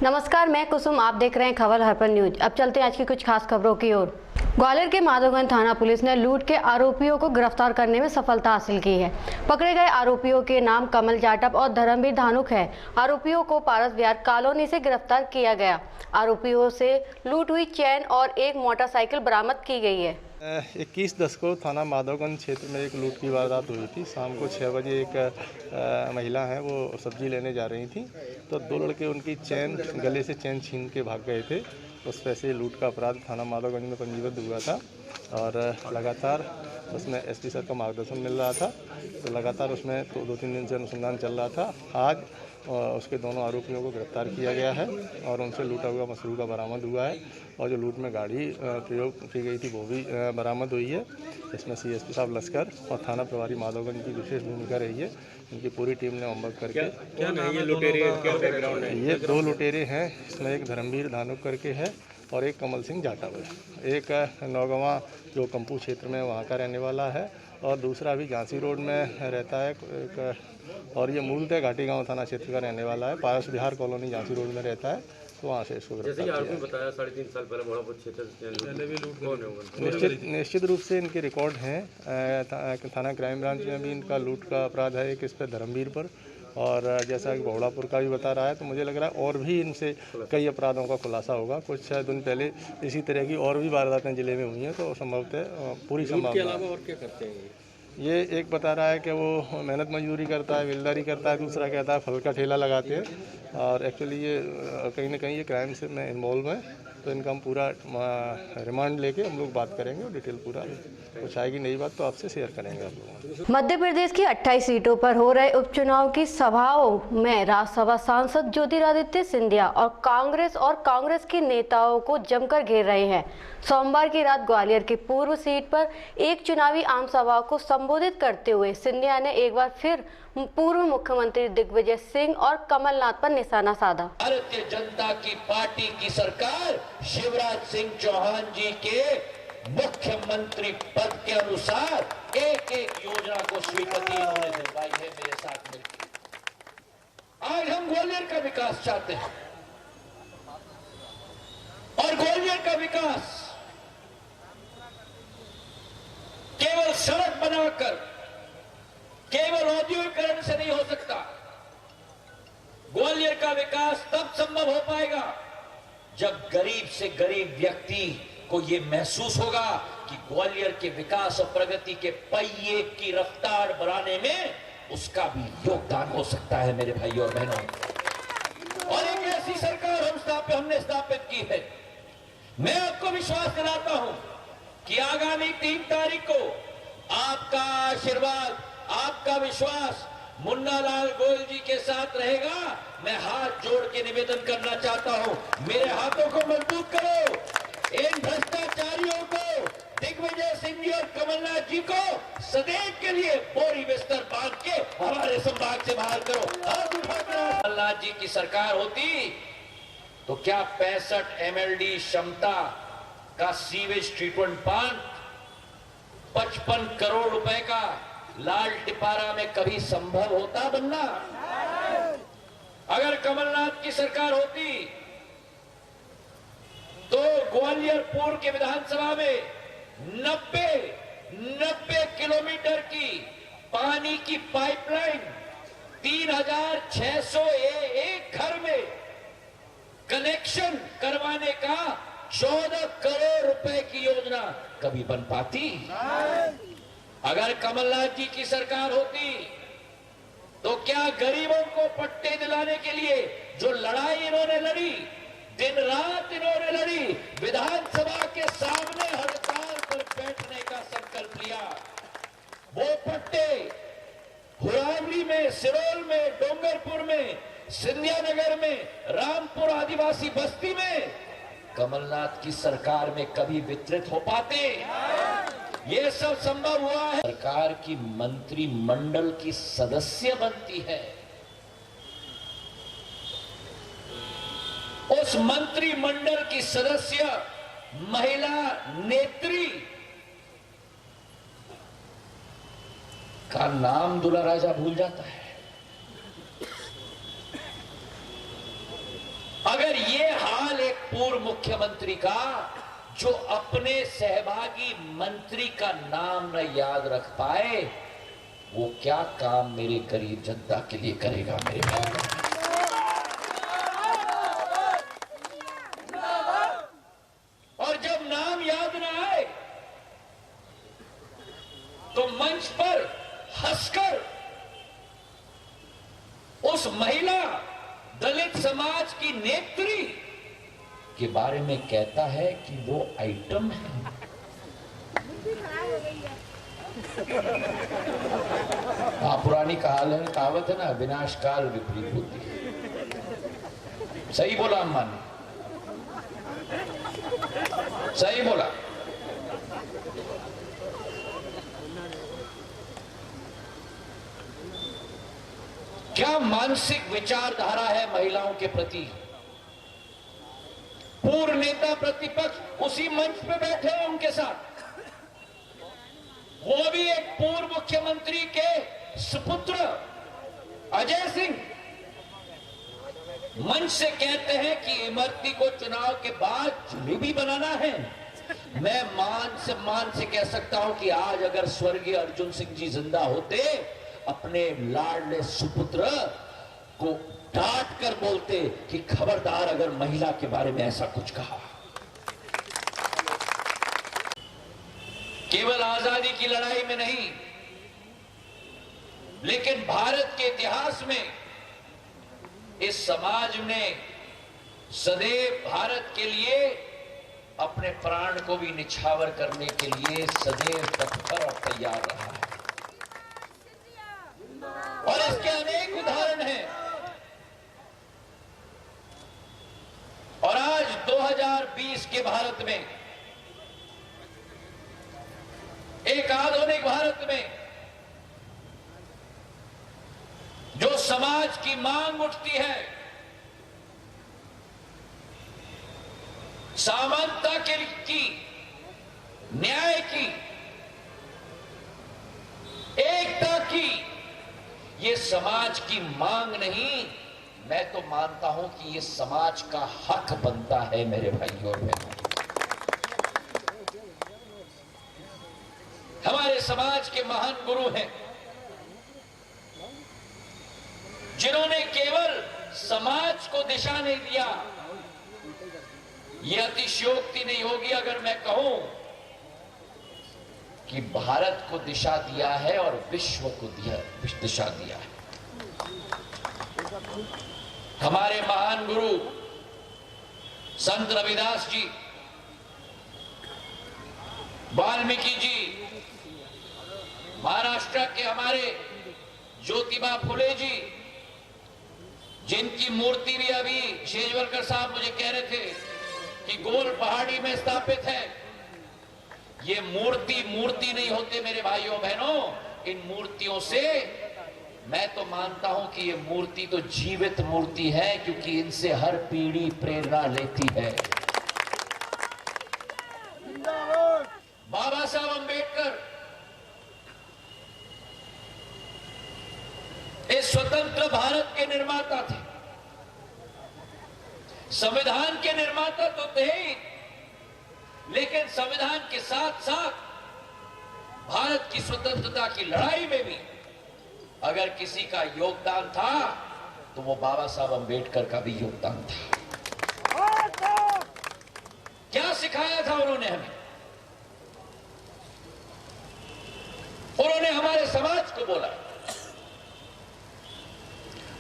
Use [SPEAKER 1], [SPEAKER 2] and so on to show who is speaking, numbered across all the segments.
[SPEAKER 1] नमस्कार, मैं कुसुम, आप देख रहे हैं खबर हरपन न्यूज। अब चलते हैं आज की कुछ खास खबरों की ओर। ग्वालियर के माधवगंज थाना पुलिस ने लूट के आरोपियों को गिरफ्तार करने में सफलता हासिल की है। पकड़े गए आरोपियों के नाम कमल जाटव और धर्मवीर धानुक है। आरोपियों को पारस विहार कॉलोनी से गिरफ्तार किया गया। आरोपियों से लूट हुई चैन और एक मोटरसाइकिल बरामद की गई है।
[SPEAKER 2] 21/10 को थाना माधवगंज क्षेत्र में एक लूट की वारदात हुई थी। शाम को 6 बजे एक महिला है, वो सब्जी लेने जा रही थी, तो दो लड़के उनकी चैन गले से चैन छीन के भाग गए थे। उस पैसे लूट का अपराध थाना माधवगंज में पंजीबद्ध हुआ था और लगातार उसमें एसपी सर का मार्गदर्शन मिल रहा था, तो लगातार उसमें 2-3 दिन से अनुसंधान चल रहा था। आज उसके दोनों आरोपियों को गिरफ्तार किया गया है और उनसे लूटा हुआ मसरूका बरामद हुआ है और जो लूट में गाड़ी प्रयोग की गई थी वो भी बरामद हुई है। इसमें सीएसपी साहब लश्कर और थाना प्रभारी माधवगंज की विशेष भूमिका रही है। इनकी पूरी टीम ने होमवर्क करके
[SPEAKER 3] क्या नहीं ये लुटेरे क्या बैकग्राउंड है?
[SPEAKER 2] ये 2 लुटेरे हैं। इसमें एक धर्मवीर धानुक करके है और एक कमल सिंह जाटव है। एक नौगवां जो कंपू क्षेत्र में वहाँ का रहने वाला है और दूसरा भी झांसी रोड में रहता है एक, और ये मूलतः घाटी गांव थाना क्षेत्र का रहने वाला है। पारस विहार कॉलोनी झांसी रोड में रहता है, तो वहाँ से इसको
[SPEAKER 3] जैसे कि आपने बताया 3.5 साल पहले मोड़ापुर क्षेत्र पहले भी लूट कौन है?
[SPEAKER 2] निश्चित रूप से इनके रिकॉर्ड हैं। थाना क्राइम ब्रांच में भी इनका लूट का अपराध है एक इस पर धर्मवीर पर, और जैसा कि बहोड़ापुर का भी बता रहा है, तो मुझे लग रहा है और भी इनसे कई अपराधों का खुलासा होगा। कुछ दिन पहले इसी तरह की और भी वारदातें जिले में हुई हैं, तो संभवतः पूरी संभावना।
[SPEAKER 3] के अलावा और क्या करते हैं
[SPEAKER 2] ये एक बता रहा है कि वो मेहनत मजदूरी करता है, बिल्डरी करता है, दूसरा कहता है फल का ठेला लगाते हैं और एक्चुअली ये कहीं ना कहीं ये क्राइम से में इन्वॉल्व है। तो इनका हम पूरा रिमांड लेके हम लोग बात करेंगे और डिटेल पूरा कुछ आएगी नई बात तो आपसे शेयर करेंगे आप लोग।
[SPEAKER 1] मध्य प्रदेश की 28 सीटों पर हो रहे उपचुनाव की सभाओं में राज्यसभा सांसद ज्योतिरादित्य सिंधिया और कांग्रेस के नेताओं को जमकर घेर रहे हैं। सोमवार की रात ग्वालियर की पूर्व सीट पर एक चुनावी आम सभा को संबोधित करते हुए सिंधिया ने एक बार फिर पूर्व मुख्यमंत्री दिग्विजय सिंह और कमलनाथ पर निशाना साधा।
[SPEAKER 4] भारतीय जनता की पार्टी की सरकार शिवराज सिंह चौहान जी के मुख्यमंत्री पद के अनुसार एक एक योजना को स्वीकृति इन्होंने दिलवाई है मेरे साथ मिलकर। आज हम ग्वालियर का विकास चाहते हैं और ग्वालियर का विकास केवल सड़क बनाकर, केवल औद्योगिकरण से नहीं हो सकता। ग्वालियर का विकास तब संभव हो पाएगा जब गरीब से गरीब व्यक्ति को यह महसूस होगा कि ग्वालियर के विकास और प्रगति के पहिए की रफ्तार बढ़ाने में उसका भी योगदान हो सकता है मेरे भाइयों और बहनों। और एक ऐसी सरकार हमने स्थापित की है। मैं आपको विश्वास दिलाता हूं कि आगामी 3 तारीख को आपका आशीर्वाद, आपका विश्वास मुन्ना लाल गोयल जी के साथ रहेगा। मैं हाथ जोड़ के निवेदन करना चाहता हूं, मेरे हाथों को मजबूत करो। इन भ्रष्टाचारियों को, दिग्विजय सिंह जी और कमलनाथ जी को सदैव के लिए बोरी बिस्तर बांध के हमारे संभाग से बाहर करो। हाथ उठाकर कमलनाथ जी की सरकार होती तो क्या 65 MLD क्षमता का सीवेज ट्रीटमेंट प्लांट 55 करोड़ रुपए का लाल टिपारा में कभी संभव होता बनना? अगर कमलनाथ की सरकार होती तो ग्वालियर पूर्व के विधानसभा में 90 किलोमीटर की पानी की पाइपलाइन 3601 घर में कनेक्शन करवाने का 14 करोड़ रुपए की योजना कभी बन पाती? अगर कमलनाथ जी की सरकार होती तो क्या गरीबों को पट्टे दिलाने के लिए जो लड़ाई इन्होंने लड़ी, दिन रात इन्होंने लड़ी, विधानसभा के सामने हड़ताल पर बैठने का संकल्प लिया, वो पट्टे हुरावली में, सिरोल में, डोंगरपुर में, सिंधिया नगर में, रामपुर आदिवासी बस्ती में कमलनाथ की सरकार में कभी वितरित हो पाते? ये सब संभव हुआ है। सरकार की मंत्रिमंडल की सदस्य बनती है, उस मंत्रिमंडल की सदस्य महिला नेत्री का नाम दूल्हा राजा भूल जाता है। अगर पूर्व मुख्यमंत्री का जो अपने सहभागी मंत्री का नाम न याद रख पाए, वो क्या काम मेरे गरीब जनता के लिए करेगा मेरे भाई। और जब नाम याद ना आए तो मंच पर हंसकर उस महिला दलित समाज की नेत्री के बारे में कहता है कि वो आइटम है। पुरानी कहावत है ना, विनाश काल विपरीत होती है। सही बोला अम्मा ने, सही बोला। क्या मानसिक विचारधारा है महिलाओं के प्रति। पूर्व नेता प्रतिपक्ष उसी मंच पे बैठे हैं उनके साथ, वो भी एक पूर्व मुख्यमंत्री के सुपुत्र अजय सिंह मंच से कहते हैं कि इमरती को चुनाव के बाद जलेबी बनाना है। मैं मान से कह सकता हूं कि आज अगर स्वर्गीय अर्जुन सिंह जी जिंदा होते, अपने लाडले सुपुत्र को डांट कर बोलते कि खबरदार अगर महिला के बारे में ऐसा कुछ कहा। केवल आजादी की लड़ाई में नहीं, लेकिन भारत के इतिहास में इस समाज ने सदैव भारत के लिए अपने प्राण को भी निछावर करने के लिए सदैव तत्पर और तैयार रहा है। और इसके अनेक उदाहरण हैं। और आज 2020 के भारत में, एक आधुनिक भारत में, जो समाज की मांग उठती है समानता की, न्याय की, एकता की, ये समाज की मांग नहीं, मैं तो मानता हूं कि ये समाज का हक बनता है मेरे भाइयों और बहनों। हमारे समाज के महान गुरु हैं जिन्होंने केवल समाज को दिशा नहीं दिया। यह अतिशयोक्ति नहीं होगी अगर मैं कहूं कि भारत को दिशा दिया है और विश्व को दिशा दिया है। हमारे महान गुरु संत रविदास जी, वाल्मीकि जी, महाराष्ट्र के हमारे ज्योतिबा फुले जी, जिनकी मूर्ति भी अभी शेजवलकर साहब मुझे कह रहे थे कि गोल पहाड़ी में स्थापित है। ये मूर्ति नहीं होते मेरे भाइयों बहनों। इन मूर्तियों से मैं तो मानता हूं कि ये मूर्ति तो जीवित मूर्ति है, क्योंकि इनसे हर पीढ़ी प्रेरणा लेती है। बाबा साहब अंबेडकर इस स्वतंत्र भारत के निर्माता थे, संविधान के निर्माता तो थे ही, लेकिन संविधान के साथ साथ भारत की स्वतंत्रता की लड़ाई में भी अगर किसी का योगदान था तो वो बाबा साहब अंबेडकर का भी योगदान था। क्या सिखाया था उन्होंने हमें? उन्होंने हमारे समाज को बोला,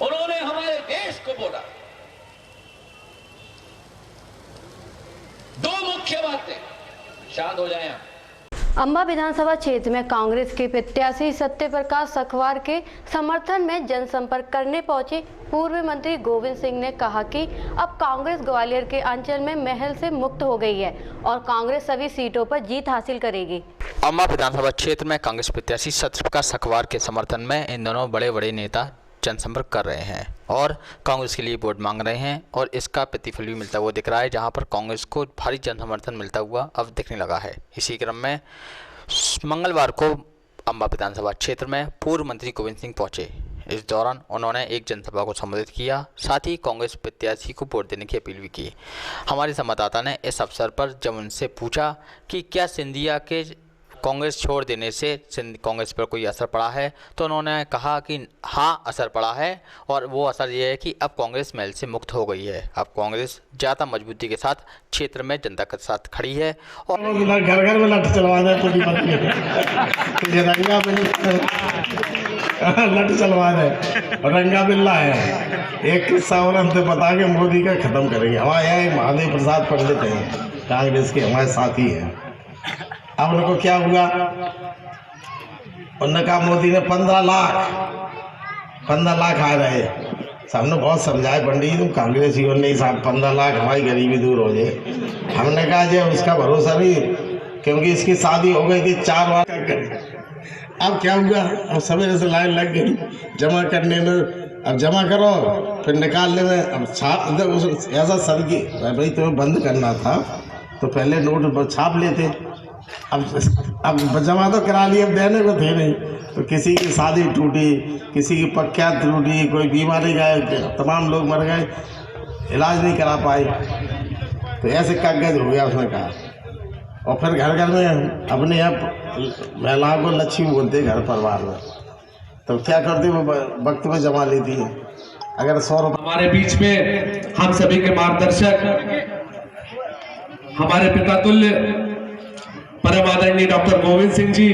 [SPEAKER 4] उन्होंने हमारे देश को बोला। दो मुख्य बातें, शांत हो जाएं आप।
[SPEAKER 1] अंबा विधानसभा क्षेत्र में कांग्रेस के प्रत्याशी सत्यप्रकाश सखवार के समर्थन में जनसंपर्क करने पहुंचे पूर्व मंत्री गोविंद सिंह ने कहा कि अब कांग्रेस ग्वालियर के अंचल में महल से मुक्त हो गई है और कांग्रेस सभी सीटों पर जीत हासिल करेगी।
[SPEAKER 5] अंबा विधानसभा क्षेत्र में कांग्रेस प्रत्याशी सत्यप्रकाश सखवार के समर्थन में इन दोनों बड़े नेता जनसंपर्क कर रहे हैं और कांग्रेस के लिए वोट मांग रहे हैं और इसका प्रतिफल भी मिलता हुआ दिख रहा है, जहां पर कांग्रेस को भारी जनसमर्थन मिलता हुआ अब दिखने लगा है। इसी क्रम में मंगलवार को अंबा विधानसभा क्षेत्र में पूर्व मंत्री गोविंद सिंह पहुंचे। इस दौरान उन्होंने एक जनसभा को संबोधित किया, साथ ही कांग्रेस प्रत्याशी को वोट देने की अपील भी की। हमारे संवाददाता ने इस अवसर पर जब उनसे पूछा कि क्या सिंधिया के कांग्रेस छोड़ देने से कांग्रेस पर कोई असर पड़ा है, तो उन्होंने कहा कि हाँ, असर पड़ा है, और वो असर ये है कि अब कांग्रेस मैल से मुक्त हो गई है। अब कांग्रेस ज़्यादा मजबूती के साथ क्षेत्र में जनता के साथ खड़ी है और
[SPEAKER 6] घर घर में लठ चलवा दे, पूरी रंगा लठ चलवा दे, रंगा बिल्ला है। एक किस्सा और हमसे बता के मोदी का खत्म करेंगे। हमारे यहाँ एक महादेव प्रसाद पंडित हैं, कांग्रेस के हमारे साथी हैं। अब उनको क्या हुआ, उन्होंने कहा मोदी ने 15 लाख आ रहे। हमने बहुत समझाए, पंडित जी तुम कांग्रेसी हो, नहीं साहब 15 लाख हमारी गरीबी दूर हो जाए। हमने कहा जे उसका भरोसा नहीं, क्योंकि इसकी शादी हो गई थी 4 बार। अब क्या हुआ, अब सवेरे से लाइन लग गई जमा करने में। अब जमा करो फिर निकालने में, अब छाप ऐसा सर की भाई तुम्हें बंद करना था तो पहले नोट छाप लेते। अब जमा तो करा लिया, अब देने को थे नहीं। तो किसी की शादी टूटी, किसी की प्रख्यात टूटी, कोई बीमारी गए, तमाम लोग मर गए, इलाज नहीं करा पाए। तो ऐसे कागज हो गया उसने कहा। और फिर घर घर में अपने यहाँ महिलाओं को लक्ष्मी बोलते घर परिवार में, तो क्या करते वो वक्त में जमा लेती है। अगर 100 रुपये
[SPEAKER 7] हमारे बीच में हम सभी के मार्गदर्शक, हमारे पिता तुल्य परम आदरणीय डॉक्टर गोविंद सिंह जी,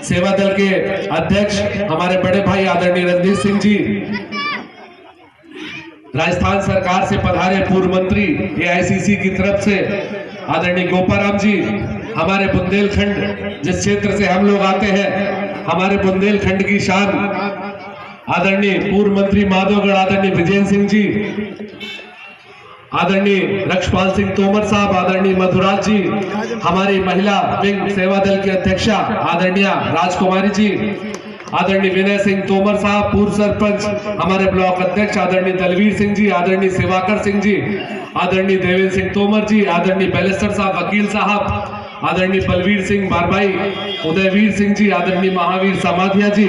[SPEAKER 7] सेवा दल के अध्यक्ष हमारे बड़े भाई आदरणीय रणधीर सिंह जी, राजस्थान सरकार से पधारे पूर्व मंत्री एआईसीसी की तरफ से आदरणीय गोपाराम जी, हमारे बुंदेलखंड जिस क्षेत्र से हम लोग आते हैं, हमारे बुंदेलखंड की शान आदरणीय पूर्व मंत्री माधोगढ़ आदरणीय विजेंद्र सिंह जी, आदरणीय रक्षपाल सिंह तोमर साहब, आदरणीय मधुराज जी, हमारी महिला विंग सेवा दल की अध्यक्षा आदरणीय राजकुमारी जी, आदरणीय विनय सिंह तोमर साहब, पूर्व सरपंच हमारे ब्लॉक अध्यक्ष आदरणीय दलवीर सिंह जी, आदरणीय सेवाकर सिंह जी, आदरणीय देवेंद्र सिंह तोमर जी, आदरणीय बैलेस्टर साहब वकील साहब, आदरणीय बलवीर सिंह बारबाई, उदयवीर सिंह जी, आदरणीय महावीर समाधिया जी,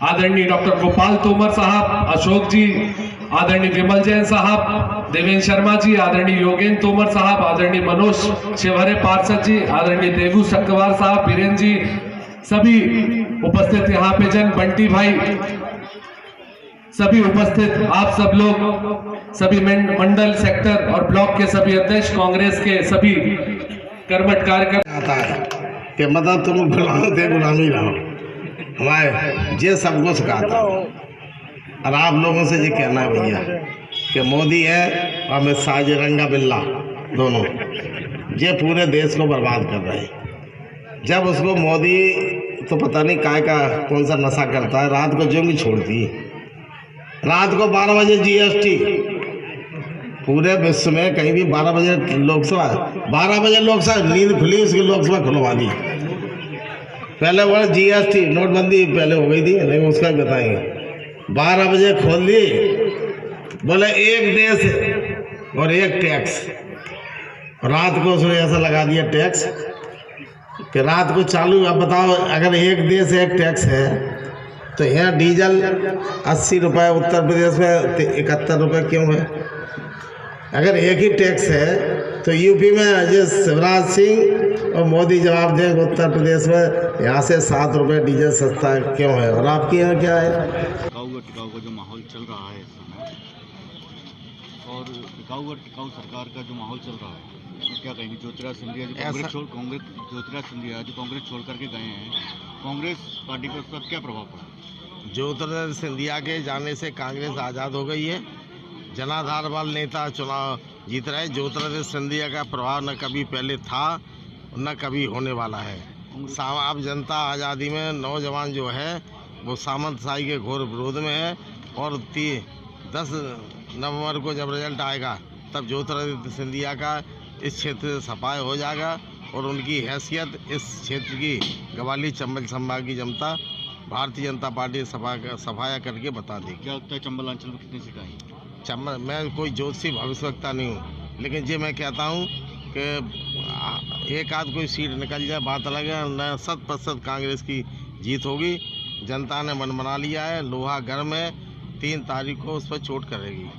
[SPEAKER 7] आदरणीय डॉक्टर गोपाल तोमर साहब, अशोक जी, आदरणीय विमल जैन साहब, देवेंद्र शर्मा जी, आदरणीय योगेंद्र तोमर साहब, आदरणीय मनोज शिवहरे पार्षद जी, आदरणीय देवू सक्कवार साहब, बीरेन जी, सभी उपस्थित यहाँ पे जन, बंटी भाई, सभी उपस्थित आप सब लोग, सभी मंडल सेक्टर और ब्लॉक के सभी अध्यक्ष, कांग्रेस के सभी कर्मठ कार्यकर्ता।
[SPEAKER 6] आता है कि मतलब तुम गुलामी रहो, हमारे ये सबको सिखाता है। और आप लोगों से ये कहना है भैया कि मोदी है और अमित शाह जी रंगा बिल्ला दोनों, ये पूरे देश को बर्बाद कर रहे हैं। जब उसको मोदी तो पता नहीं काय का कौन सा नशा करता है, रात को जोंगी छोड़ती है, रात को 12 बजे जीएसटी, पूरे विश्व में कहीं भी 12 बजे लोकसभा, 12 बजे लोकसभा नींद खुली, उसकी लोकसभा खुलवा दी। पहले वो जीएसटी नोटबंदी पहले हो गई थी, नहीं उसका भी बताएंगे। 12 बजे खोल दी, बोले एक देश और एक टैक्स। रात को उसने ऐसा लगा दिया टैक्स कि रात को चालू। अब बताओ, अगर एक देश एक टैक्स है तो यहाँ डीजल 80 रुपये, उत्तर प्रदेश में 71 रुपये क्यों है? अगर एक ही टैक्स है तो यूपी में अजय शिवराज सिंह और मोदी जवाब दें उत्तर प्रदेश में यहाँ से 7 रुपये डीजल सस्ता क्यों है, और आपके यहाँ क्या है?
[SPEAKER 8] टिकाऊ का जो माहौल चल रहा है इस समय, और टिकाऊ सरकार का जो माहौल चल रहा है, तो क्या कहेंगे? ज्योतिरादित्य सिंधिया जो कांग्रेस छोड़ करके गए हैं, कांग्रेस पार्टी पर उसका क्या प्रभाव पड़ा?
[SPEAKER 6] ज्योतिरादित्य सिंधिया के जाने से कांग्रेस आज़ाद हो गई है। जनाधार वाले नेता चुनाव जीत रहे। ज्योतिरादित्य सिंधिया का प्रभाव न कभी पहले था न कभी होने वाला है। अब जनता आज़ादी में नौजवान जो है वो सामंतशाही के घोर विरोध में है, और 10 नवंबर को जब रिजल्ट आएगा तब ज्योतिरादित्य सिंधिया का इस क्षेत्र से सफाया हो जाएगा, और उनकी हैसियत इस क्षेत्र की ग्वालियर चंबल संभाग की जनता भारतीय जनता पार्टी सफाया करके बता देगी।
[SPEAKER 8] क्या लगता है चंबल अंचल में कितनी सीटें आएंगी?
[SPEAKER 6] चंबल, मैं कोई ज्योतिषी भविष्यवक्ता नहीं हूँ, लेकिन ये मैं कहता हूँ कि एक आध कोई सीट निकल जाए बात अलग है, न 100% कांग्रेस की जीत होगी। जनता ने मन बना लिया है। लोहागढ़ में 3 तारीख को उस पर चोट करेगी।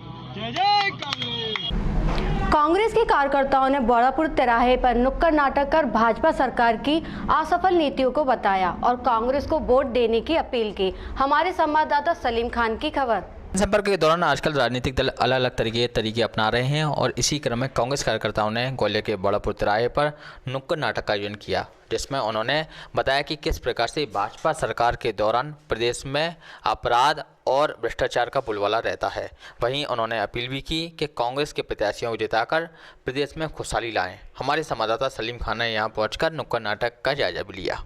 [SPEAKER 1] कांग्रेस के कार्यकर्ताओं ने बड़ापुर तिराहे पर नुक्कड़ नाटक कर भाजपा सरकार की असफल नीतियों को बताया और कांग्रेस को वोट देने की अपील की। हमारे संवाददाता सलीम खान की खबर।
[SPEAKER 5] संपर्क के दौरान आजकल राजनीतिक दल अलग अलग तरीके अपना रहे हैं और इसी क्रम में कांग्रेस कार्यकर्ताओं ने ग्वालियर के बड़ापुर तिराहे पर नुक्कड़ नाटक का आयोजन किया, जिसमें उन्होंने बताया कि किस प्रकार से भाजपा सरकार के दौरान प्रदेश में अपराध और भ्रष्टाचार का बोलबाला रहता है। वहीं उन्होंने अपील भी की कि कांग्रेस के प्रत्याशियों को जिताकर प्रदेश में खुशहाली लाएं। हमारे संवाददाता सलीम खान ने यहाँ पहुँचकर नुक्कड़ नाटक का जायजा भी लिया।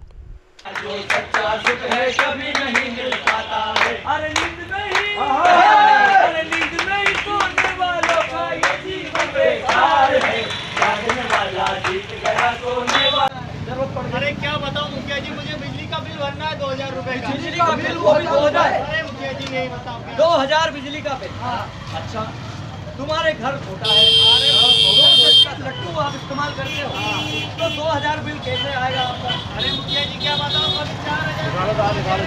[SPEAKER 9] अरे क्या बताऊं मुखिया जी, मुझे बिजली का बिल भरना है 2000 रुपए का।
[SPEAKER 10] बिजली का बिल वो भी 2000।
[SPEAKER 9] अरे मुखिया जी नहीं बताओ।
[SPEAKER 10] 2000 बिजली का बिल। अच्छा, तुम्हारे घर छोटा है, लट्टू आप इस्तेमाल करते हो, तो 2000 बिल कैसे आएगा आपका?
[SPEAKER 9] अरे मुखिया जी क्या बताऊं, अब 4000।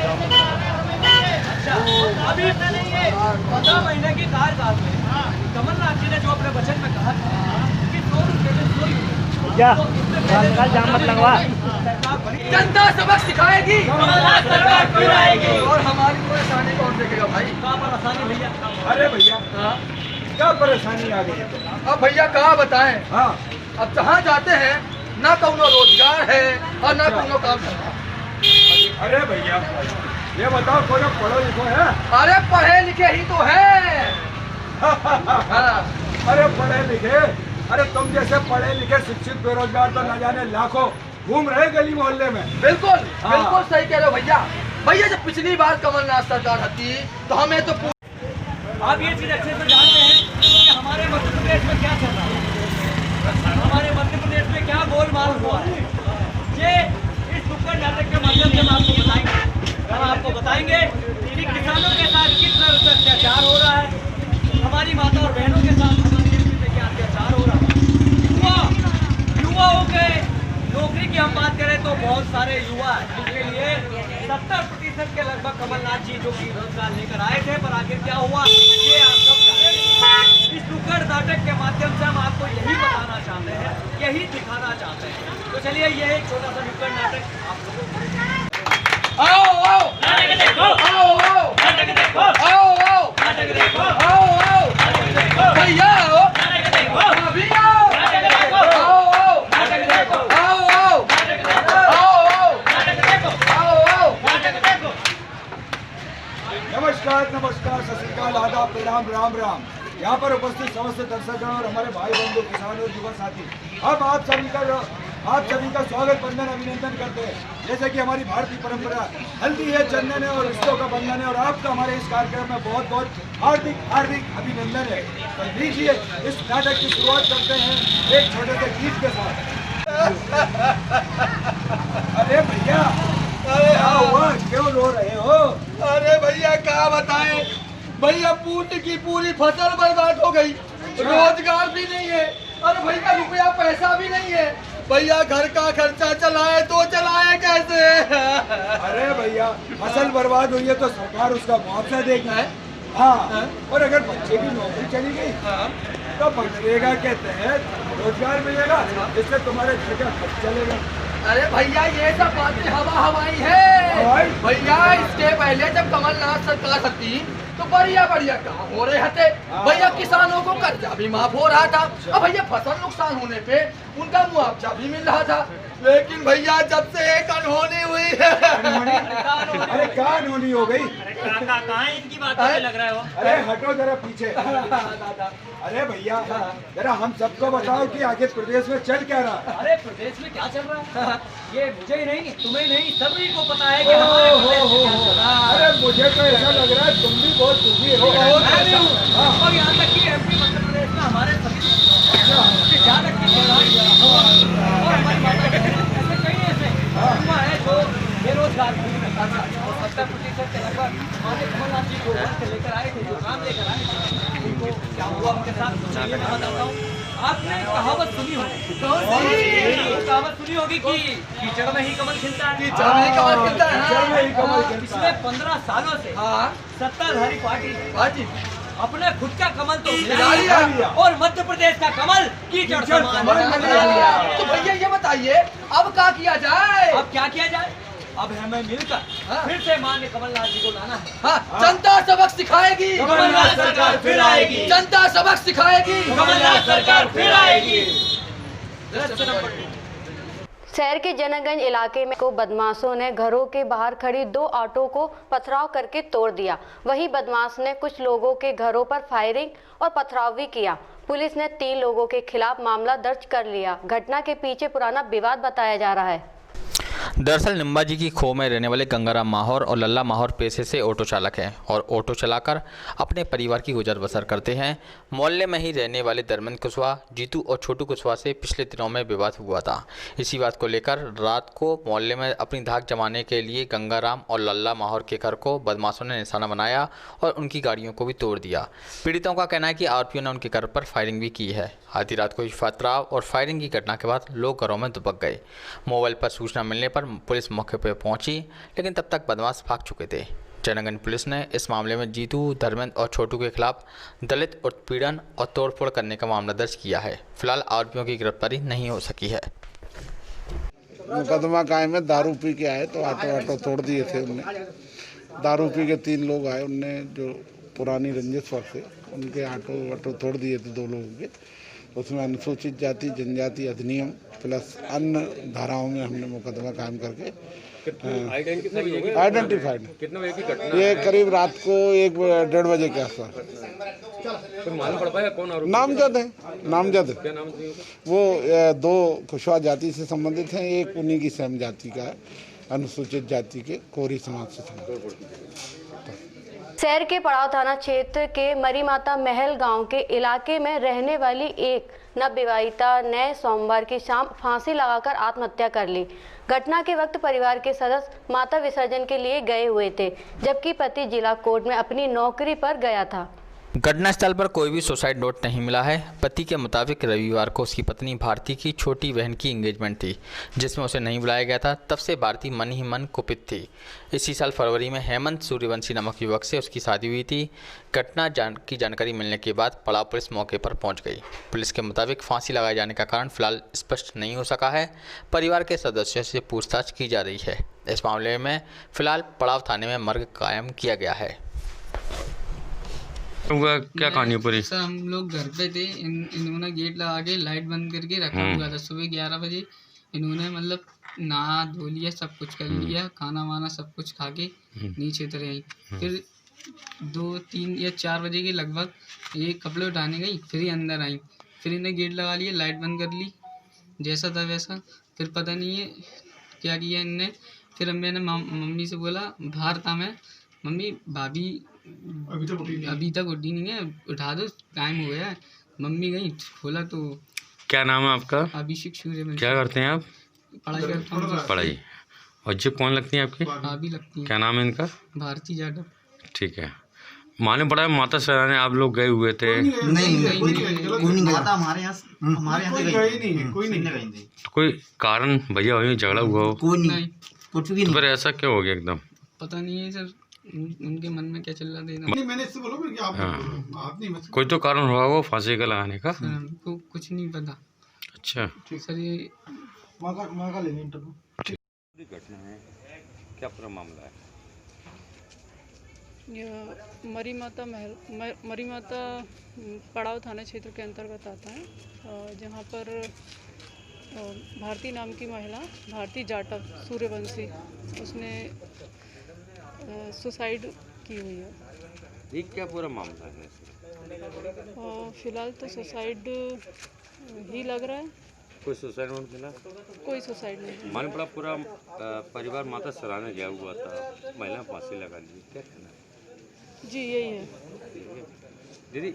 [SPEAKER 10] अच्छा, अभी नहीं है 15 महीने की कार्यकाल में कमलनाथ जी ने जो अपने बजट में कहा था कि 2 रुपये में 100 यूनिट,
[SPEAKER 9] जाम मत लगवा।
[SPEAKER 10] जनता सबक सिखाएगी, सरकार फिर आएगी और हमारी परेशानी कौन देखेगा भाई? कहाँ परेशानी भैया?
[SPEAKER 9] अरे भैया क्या परेशानी आ गई?
[SPEAKER 10] अब भैया कहाँ बताएं?
[SPEAKER 9] हाँ,
[SPEAKER 10] अब जहाँ जाते हैं ना कोनो रोजगार है और ना कोनो काम है।
[SPEAKER 9] अरे भैया ये बताओ कोई पढ़ो लिखो है?
[SPEAKER 10] अरे पढ़े लिखे ही तो है।
[SPEAKER 9] अरे पढ़े लिखे, अरे तुम जैसे पढ़े लिखे शिक्षित बेरोजगार तो न जाने लाखों घूम रहे गली मोहल्ले में।
[SPEAKER 10] बिल्कुल बिल्कुल सही कह रहे हो भैया। भैया जब पिछली बार कमलनाथ सरकार थी तो हमें तो आप ये चीज अच्छे से जानते हैं कि हमारे मध्य प्रदेश में क्या चल रहा है, हमारे मध्य प्रदेश में क्या गोलमाल हुआ है। ये इस नुक्कड़ नाटक के माध्यम से हम आपको बताएंगे कि किसानों के साथ किस तरह से अत्याचार हो रहा है, हमारी माता और बहनों के साथ क्या अत्याचार हो रहा है। युवाओं के नौकरी की हम बात करें तो बहुत सारे युवा जिनके लिए 70% के लगभग कमलनाथ जी जो कि रोजगार लेकर आए थे, पर आखिर क्या हुआ ये आप सब जानेंगे। इस नुक्कड़ नाटक के माध्यम से हम आपको यही बताना चाहते हैं, यही दिखाना चाहते हैं। तो चलिए ये एक छोटा सा नुक्कड़ नाटक आप लोगों को आओ आओ नाटक देखो, आओ आओ नाटक देखो, आओ आओ नाटक देखो, आओ आओ नाटक देखो, भैया आओ नाटक देखो, अभी आओ नाटक देखो, आओ आओ नाटक देखो, आओ आओ नाटक देखो, आओ आओ नाटक देखो, आओ आओ नाटक देखो।
[SPEAKER 9] नमस्कार नमस्कार, सत श्री अकाल, आदाब, प्रणाम, राम राम। यहाँ पर उपस्थित समस्त दर्शकों और हमारे भाई बंधु किसान और युवा साथी, हम आप सभी का स्वागत वंदन अभिनंदन करते हैं। जैसे कि हमारी भारतीय परंपरा हल्दी है, चंदन है और रिश्तों का बंधन है, और आपका हमारे इस कार्यक्रम में बहुत बहुत हार्दिक हार्दिक अभिनंदन है। तो लीजिए इस नाटक की शुरुआत करते हैं एक छोटे से गीत के साथ। अरे भैया क्या हुआ, क्यों रो रहे हो?
[SPEAKER 10] अरे भैया क्या बताएं, भैया पूरी की पूरी फसल बर्बाद हो गई, रोजगार भी नहीं है, अरे भैया रुपया पैसा भी नहीं है, भैया घर का खर्चा चलाए तो चलाए कैसे?
[SPEAKER 9] अरे भैया फसल बर्बाद हुई है तो सरकार उसका मुआवजा देगी। हाँ, और अगर बच्चे की नौकरी चली गई तो मनरेगा के तहत रोजगार मिलेगा, जिससे तुम्हारे घर का खर्च चलेगा।
[SPEAKER 10] अरे भैया ये सब बातें हवा हवाई है भैया। इसके पहले जब कमलनाथ सरकार थी तो बढ़िया बढ़िया काम हो रहे थे भैया, किसानों को कर्जा भी माफ हो रहा था, अब भैया फसल नुकसान होने पे उनका मुआवजा भी मिल रहा था। लेकिन भैया जब से एक अनहोनी हुई है।
[SPEAKER 9] अरे क्या अनहोनी हो गई?
[SPEAKER 10] कहाँ इनकी बात लग रहा है वो?
[SPEAKER 9] अरे हटो जरा पीछे। अरे भैया जरा हम सबको बताओ कि आखिर प्रदेश में चल क्या रहा है?
[SPEAKER 10] अरे प्रदेश में क्या चल रहा है ये मुझे ही नहीं, तुम्हें नहीं, सभी को पता है कि हमारे प्रदेश में क्या चल रहा है।
[SPEAKER 9] अरे मुझे तो ऐसा लग रहा है तुम भी बहुत दुखी हो।
[SPEAKER 10] और यहाँ तक कि एमपी मध्य प्रदेश में हमारे सभी और हमारी माता ऐसे कई ऐसे युवा है जो बेरोजगार और 70% के लगभग हमारे कमलनाथ जी जो से लेकर आए थे, जो काम लेकर आए थे, उनको क्या हुआ उनके साथ चलिए मैं बताता हूँ। आपने कहावत सुनी हो कहावत सुनी होगी कि कीचड़ में ही कमल खिलता है। कीचड़ में ही कमल खिलता है। पिछले 15 सालों से सत्ताधारी पार्टी अपने खुद का कमल तो खिला लिया और मध्य प्रदेश का कमल कीचड़ समान बना लिया। तो भैया ये बताइए अब क्या किया जाए? अब क्या किया जाए? अब हमें मिलकर फिर से माननीय कमलनाथ जी को लाना है। जनता सबक सिखाएगी, कमलनाथ सरकार फिर आएगी। जनता सबक सिखाएगी, कमलनाथ सरकार फिर आएगी।
[SPEAKER 1] शहर के जनगंज इलाके में को बदमाशों ने घरों के बाहर खड़ी 2 ऑटो को पथराव करके तोड़ दिया। वहीं बदमाश ने कुछ लोगों के घरों पर फायरिंग और पथराव भी किया। पुलिस ने 3 लोगों के खिलाफ मामला दर्ज कर लिया। घटना के पीछे पुराना विवाद बताया जा रहा है।
[SPEAKER 5] दरअसल निम्बाजी की खो में रहने वाले गंगाराम माहौर और लल्ला माहौर पेशे से ऑटो चालक हैं और ऑटो चलाकर अपने परिवार की गुजर बसर करते हैं। मोहल्ले में ही रहने वाले धर्मेंद्र कुशवाहा, जीतू और छोटू कुशवाहा से पिछले दिनों में विवाद हुआ था। इसी बात को लेकर रात को मोहल्ले में अपनी धाक जमाने के लिए गंगाराम और लल्ला माहौर के घर को बदमाशों ने निशाना बनाया और उनकी गाड़ियों को भी तोड़ दिया। पीड़ितों का कहना है कि आरोपियों ने उनके घर पर फायरिंग भी की है। आधी रात को पथराव और फायरिंग की घटना के बाद लोग घरों में दुबक गए। मोबाइल पर सूचना मिलने पर पुलिस मौके पर पहुंची, लेकिन तब तक बदमाश भाग चुके थे। जनगंज पुलिस ने इस मामले में जीतू, धर्मेंद्र और छोटू के खिलाफ दलित उत्पीड़न और तोड़फोड़ करने का मामला दर्ज किया है। फिलहाल आरोपियों की गिरफ्तारी नहीं हो सकी है।
[SPEAKER 6] मुकदमा कायम है। दारू पी के आए तो ऑटो तोड़ दिए थे उनने। दारू पी के 3 लोग आए, उनने जो पुरानी रंजिश पर से उनके ऑटो तोड़ दिए थे 2 लोगों के। उसमें अनुसूचित जाति जनजाति अधिनियम प्लस अन्य धाराओं में हमने मुकदमा कायम करके आइडेंटिफाइड।
[SPEAKER 3] कितने बजे की घटना?
[SPEAKER 6] ये करीब रात को 1-1:30 बजे के आसपास।
[SPEAKER 3] मालूम पड़ पाया कौन आरोपी?
[SPEAKER 6] नामजद है, नामजद।
[SPEAKER 3] क्या नाम है?
[SPEAKER 6] वो 2 कुशवाहा जाति से संबंधित हैं, एक उन्हीं की सेम जाति का है, अनुसूचित जाति के कोरी समाज से संबंधित।
[SPEAKER 1] शहर के पड़ाव थाना क्षेत्र के मरी माता महल गांव के इलाके में रहने वाली एक नवविवाहिता ने सोमवार की शाम फांसी लगाकर आत्महत्या कर ली। घटना के वक्त परिवार के सदस्य माता विसर्जन के लिए गए हुए थे, जबकि पति जिला कोर्ट में अपनी नौकरी पर गया था।
[SPEAKER 5] घटनास्थल पर कोई भी सुसाइड नोट नहीं मिला है। पति के मुताबिक रविवार को उसकी पत्नी भारती की छोटी बहन की एंगेजमेंट थी, जिसमें उसे नहीं बुलाया गया था। तब से भारती मन ही मन कुपित थी। इसी साल फरवरी में हेमंत सूर्यवंशी नामक युवक से उसकी शादी हुई थी। घटना की जानकारी मिलने के बाद पड़ाव पुलिस मौके पर पहुंच गई। पुलिस के मुताबिक फांसी लगाए जाने का कारण फिलहाल स्पष्ट नहीं हो सका है। परिवार के सदस्यों से पूछताछ की जा रही है। इस मामले में फिलहाल पड़ाव थाने में मर्ग कायम किया गया है।
[SPEAKER 3] क्या कहानी पूरी?
[SPEAKER 11] सर हम लोग घर पे थे, इन्होंने गेट लगा के लाइट बंद करके रखा हुआ था। सुबह 11 बजे इन्होंने मतलब नहा धो लिया, सब कुछ कर लिया, खाना वाना सब कुछ खा के नीचे उतर आई। फिर 2, 3 या 4 बजे के लगभग ये कपड़े उठाने गई, फिर ही अंदर आई। फिर इन्हें गेट लगा लिया, लाइट बंद कर ली, जैसा था वैसा। फिर पता नहीं है क्या किया इनने। फिर मैंने मम्मी से बोला, बाहर था मैं, मम्मी भाभी अभी तक उठी नहीं है, उठा दो, टाइम हो गया है। मम्मी गई, खोला तो।
[SPEAKER 3] क्या नाम है आपका?
[SPEAKER 11] अभिषेक सूर्यवंशी।
[SPEAKER 3] क्या करते हैं आप?
[SPEAKER 11] पढ़ाई करता हूँ।
[SPEAKER 3] पढ़ाई। और जी कौन लगती है आपकी?
[SPEAKER 11] भाभी लगती है।
[SPEAKER 3] क्या नाम है इनका?
[SPEAKER 11] भारती जाटव।
[SPEAKER 3] ठीक है। मालूम पड़ा माता सराने आप लोग गए हुए थे?
[SPEAKER 11] नहीं
[SPEAKER 12] कोई नहीं गया था हमारे यहाँ से कोई नहीं गई थी।
[SPEAKER 3] तो कोई कारण भैया वही झगड़ा हुआ हो?
[SPEAKER 12] कोई नहीं, कुछ भी नहीं।
[SPEAKER 3] फिर ऐसा क्या हो गया एकदम?
[SPEAKER 11] पता नहीं है सर, उनके मन में क्या चल रहा था।
[SPEAKER 12] मैंने इससे बोला कि आप नहीं मत।
[SPEAKER 3] कोई तो कारण हुआ वो फांसी का लगाने का?
[SPEAKER 11] सर हमको कुछ नहीं पता।
[SPEAKER 3] अच्छा
[SPEAKER 11] सर ये
[SPEAKER 12] माँ का लेने इंटरव्यू
[SPEAKER 3] घटना है, क्या पूरा मामला है?
[SPEAKER 13] यह मरी माता पड़ाव थाना क्षेत्र के अंतर्गत आता है, जहाँ पर भारती नाम की महिला, भारती जाटव सूर्यवंशी, उसने सुसाइड की हुई है।
[SPEAKER 3] ये क्या पूरा मामला है?
[SPEAKER 13] फिलहाल तो सुसाइड ही लग रहा है।
[SPEAKER 3] कोई सुसाइड नोट मिला?
[SPEAKER 13] कोई सुसाइड नहीं।
[SPEAKER 3] मालूम पड़ा पूरा परिवार माता सराहने गया हुआ था, महिला फांसी लगा ली, क्या कहना है?
[SPEAKER 13] जी यही है।
[SPEAKER 3] दीदी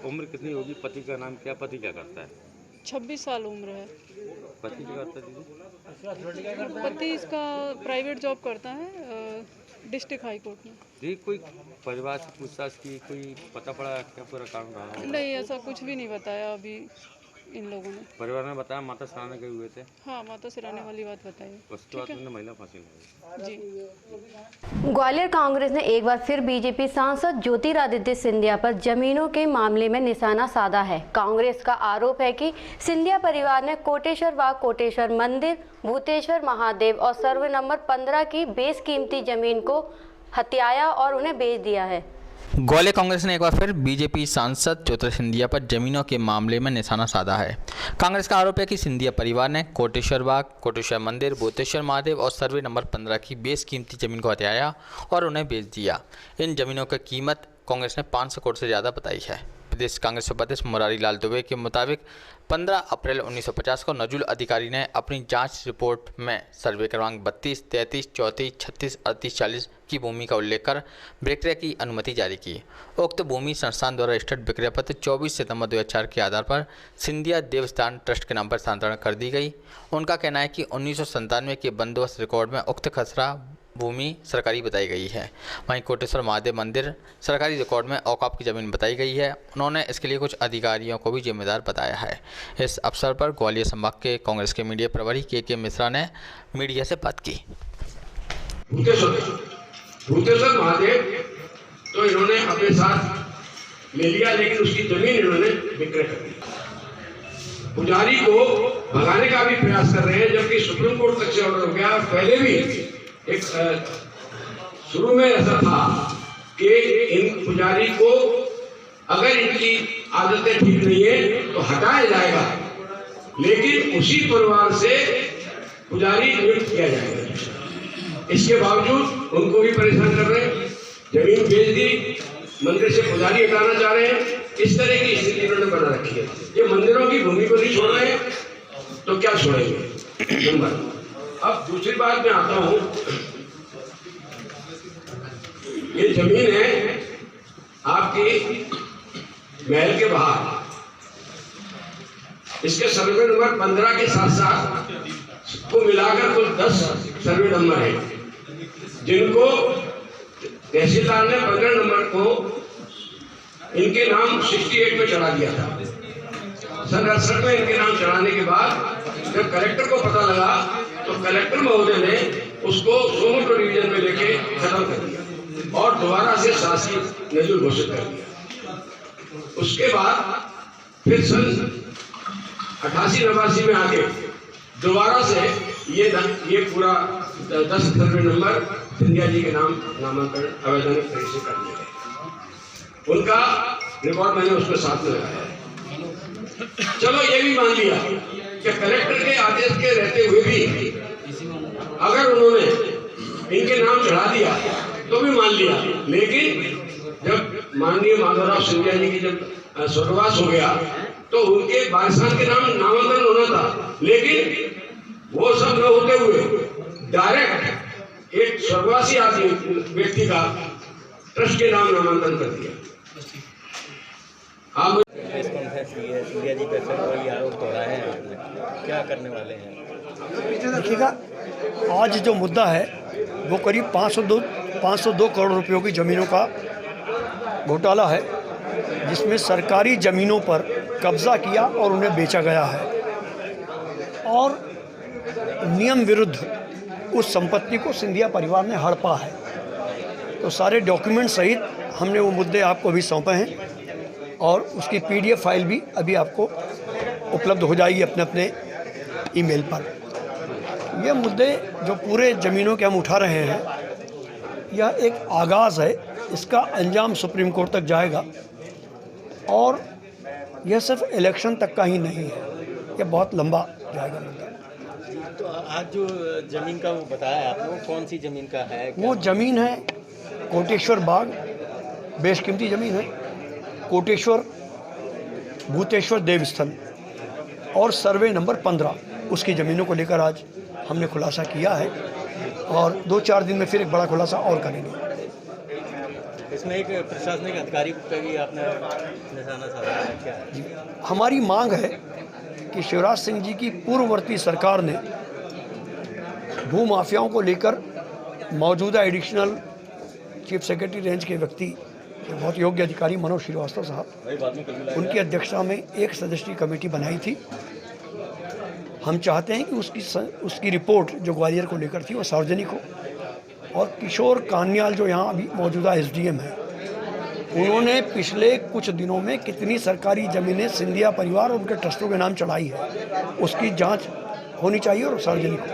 [SPEAKER 3] उम्र कितनी होगी? पति का नाम क्या? पति क्या करता है?
[SPEAKER 13] 26 साल उम्र है।
[SPEAKER 3] पति क्या करता है दीदी?
[SPEAKER 13] पति इसका प्राइवेट जॉब करता है डिस्ट्रिक्ट हाई कोर्ट में।
[SPEAKER 3] जी कोई परिवार से पूछताछ की, कोई पता पड़ा क्या पूरा कारण रहा?
[SPEAKER 13] नहीं, ऐसा कुछ भी नहीं बताया अभी। इन लोगों ने।
[SPEAKER 3] परिवार ने बताया माता सराहना गए हुए थे।
[SPEAKER 13] हाँ, माता सिराने वाली बात बताई।
[SPEAKER 3] उसके बाद उन्होंने महिला फांसी लगाई।
[SPEAKER 13] जी।
[SPEAKER 1] ग्वालियर कांग्रेस ने एक बार फिर बीजेपी सांसद ज्योतिरादित्य सिंधिया पर जमीनों के मामले में निशाना साधा है। कांग्रेस का आरोप है कि सिंधिया परिवार ने कोटेश्वर बाग, कोटेश्वर मंदिर, भूतेश्वर महादेव और सर्वे नंबर 15 की बेशकीमती जमीन को हथियाया और उन्हें बेच दिया है।
[SPEAKER 5] ग्वालियर कांग्रेस ने एक बार फिर बीजेपी सांसद ज्योतिरादित्य सिंधिया पर जमीनों के मामले में निशाना साधा है। कांग्रेस का आरोप है कि सिंधिया परिवार ने कोटेश्वर बाग, कोटेश्वर मंदिर, भूतेश्वर महादेव और सर्वे नंबर 15 की बेशकीमती जमीन को हथियाया और उन्हें बेच दिया। इन जमीनों की कीमत कांग्रेस ने 500 करोड़ से ज़्यादा बताई है। प्रदेश कांग्रेस उपाध्यक्ष मुरारी लाल दुबे के मुताबिक 15 अप्रैल 1950 को नजुल अधिकारी ने अपनी जांच रिपोर्ट में सर्वे क्रमांक 32, 33, 34, 36, 38, 40 की भूमि का उल्लेख कर विक्रय की अनुमति जारी की। उक्त भूमि संस्थान द्वारा रजिस्टर्ड विक्रय पत्र 24 सितंबर 2004 के आधार पर सिंधिया देवस्थान ट्रस्ट के नाम पर स्थानांतरण कर दी गई। उनका कहना है कि 1997 के बंदोबस्त रिकॉर्ड में उक्त खसरा भूमि सरकारी बताई गई है। वहीं कोटेश्वर महादेव मंदिर सरकारी रिकॉर्ड में औकाफ की जमीन बताई गई है। उन्होंने इसके लिए कुछ अधिकारियों को भी जिम्मेदार बताया है। इस अवसर पर ग्वालियर संभाग के कांग्रेस के मीडिया प्रभारी के मिश्रा ने मीडिया से बात की।
[SPEAKER 14] भूतेश्वर महादेव तो इन्होंने अपने साथ ले लिया, लेकिन उसकी जमीन इन्होंने विक्रय कर दी। पुजारी को भगाने का भी प्रयास कर रहे हैं, जबकि सुप्रीम कोर्ट तक से ऑर्डर हो गया। पहले भी एक शुरू में ऐसा था कि इन पुजारी को अगर इनकी आदतें ठीक नहीं है तो हटाया जाएगा, लेकिन उसी परिवार से पुजारी नियुक्त किया जाएगा। इसके बावजूद उनको भी परेशान कर रहे हैं, जमीन बेच दी, मंदिर से पुजारी हटाना चाह रहे हैं। इस तरह की स्थिति इन्होंने बना रखी है। ये मंदिरों की भूमि को नहीं छोड़ रहे हैं तो क्या छोड़ेंगे। नंबर अब दूसरी बात में आता हूं, ये जमीन है आपकी महल के बाहर। इसके सर्वे नंबर 15 के साथ साथ को मिलाकर कुल 10 सर्वे नंबर है, जिनको तहसीलदार ने 15 नंबर को इनके नाम 68 में चढ़ा दिया था। सन 68 में इनके नाम चढ़ाने के बाद जब कलेक्टर को पता लगा तो कलेक्टर महोदय ने उसको सोमपुर डिवीजन में लेके खत्म कर दिया और दोबारा से शासकीय नजुल घोषित कर दिया। उसके बाद फिर सन 88-89 में आके दोबारा से ये पूरा 10 सर्वे नंबर सिंधिया जी के नाम नामांकन अवैधानिक तरीके से कर दिया गया। उनका रिकॉर्ड मैंने उसके साथ में लगाया। चलो ये भी मान लिया कि कलेक्टर के आदेश के रहते हुए भी अगर उन्होंने इनके नाम चढ़ा दिया तो भी मान लिया, लेकिन जब माननीय माधवराव सिंधिया जी की जब स्वर्गवास हो गया तो उनके वारिसान के नाम नामांकन होना था, लेकिन वो सब न होते हुए डायरेक्ट एक स्वर्गवासी आदमी व्यक्ति का ट्रस्ट के नाम नामांकन कर दिया। आप
[SPEAKER 15] सिंधिया जी पर वही आरोप हो रहा है, क्या करने वाले हैं?
[SPEAKER 16] देखिएगा, आज जो मुद्दा है वो करीब 502 करोड़ रुपयों की ज़मीनों का घोटाला है, जिसमें सरकारी ज़मीनों पर कब्ज़ा किया और उन्हें बेचा गया है और नियम विरुद्ध उस संपत्ति को सिंधिया परिवार ने हड़पा है। तो सारे डॉक्यूमेंट सहित हमने वो मुद्दे आपको भी सौंपे हैं और उसकी PDF फाइल भी अभी आपको उपलब्ध हो जाएगी अपने अपने ईमेल पर। ये मुद्दे जो पूरे ज़मीनों के हम उठा रहे हैं, यह एक आगाज़ है, इसका अंजाम सुप्रीम कोर्ट तक जाएगा और यह सिर्फ इलेक्शन तक का ही नहीं है, यह बहुत लंबा जाएगा मुद्दा।
[SPEAKER 15] तो आज जो ज़मीन का वो बताया आपने, वो कौन सी ज़मीन का है?
[SPEAKER 16] वो ज़मीन है कोटेश्वर बाग, बेशकीमती ज़मीन है, कोटेश्वर भूतेश्वर देवस्थान और सर्वे नंबर 15, उसकी ज़मीनों को लेकर आज हमने खुलासा किया है और 2-4 दिन में फिर एक बड़ा खुलासा और करेंगे।
[SPEAKER 15] इसमें एक प्रशासनिक अधिकारी पर भी आपने निशाना साधा है, क्या है?
[SPEAKER 16] हमारी मांग है कि शिवराज सिंह जी की पूर्ववर्ती सरकार ने भू माफियाओं को लेकर मौजूदा एडिशनल चीफ सेक्रेटरी रेंज के व्यक्ति बहुत योग्य अधिकारी मनोज श्रीवास्तव साहब, उनकी अध्यक्षता में एक सदस्यीय कमेटी बनाई थी। हम चाहते हैं कि उसकी रिपोर्ट जो ग्वालियर को लेकर थी वो सार्वजनिक हो। और किशोर कान्याल जो यहाँ अभी मौजूदा SDM है, उन्होंने पिछले कुछ दिनों में कितनी सरकारी ज़मीनें सिंधिया परिवार और उनके ट्रस्टों के नाम चढ़ाई है, उसकी जांच होनी चाहिए और सार्वजनिक हो।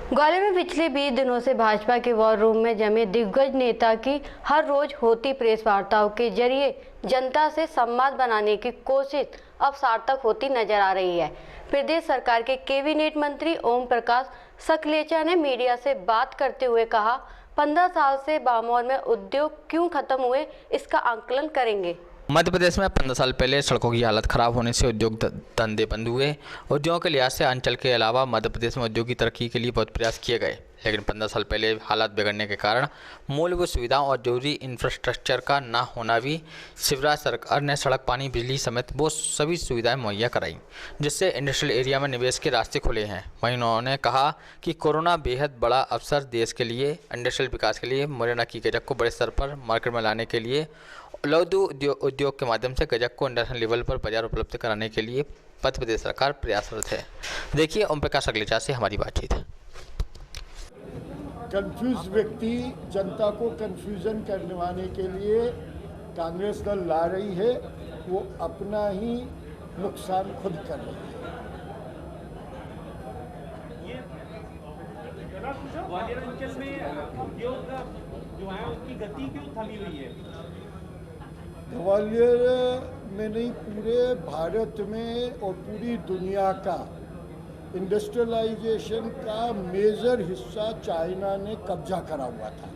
[SPEAKER 1] ग्वालियर में पिछले 20 दिनों से भाजपा के वॉर रूम में जमे दिग्गज नेता की हर रोज होती प्रेस वार्ताओं के जरिए जनता से संवाद बनाने की कोशिश अब सार्थक होती नजर आ रही है। प्रदेश सरकार के कैबिनेट मंत्री ओम प्रकाश सकलेचा ने मीडिया से बात करते हुए कहा, 15 साल से बामौर में उद्योग क्यों खत्म हुए, इसका आंकलन करेंगे।
[SPEAKER 5] मध्य प्रदेश में 15 साल पहले सड़कों की हालत खराब होने से उद्योग धंधे बंद हुए। उद्योगों के लिहाज से अंचल के अलावा मध्य प्रदेश में उद्योग की तरक्की के लिए बहुत प्रयास किए गए, लेकिन 15 साल पहले हालात बिगड़ने के कारण मूलभूत सुविधाओं और जरूरी इंफ्रास्ट्रक्चर का ना होना भी शिवराज सरकार ने सड़क, पानी, बिजली समेत वो सभी सुविधाएं मुहैया कराई, जिससे इंडस्ट्रियल एरिया में निवेश के रास्ते खुले हैं। वहीं उन्होंने कहा कि कोरोना बेहद बड़ा अवसर देश के लिए, इंडस्ट्रियल विकास के लिए मुरैना की गजक को बड़े स्तर पर मार्केट में लाने के लिए, लघु उद्योग के माध्यम से गजक को इंटरनेशनल लेवल पर बाजार उपलब्ध कराने के लिए मध्य प्रदेश सरकार प्रयासरत है। देखिए ओम प्रकाश सकलेचा से हमारी बातचीत।
[SPEAKER 17] कंफ्यूज व्यक्ति जनता को कंफ्यूजन करवाने के लिए कांग्रेस दल ला रही है, वो अपना ही नुकसान खुद कर रही है।
[SPEAKER 18] ग्वालियर अंचल में उद्योग जो है उसकी गति क्यों थमी हुई है?
[SPEAKER 17] ग्वालियर में नहीं, पूरे भारत में और पूरी दुनिया का इंडस्ट्रियलाइजेशन का मेजर हिस्सा चाइना ने कब्जा करा हुआ था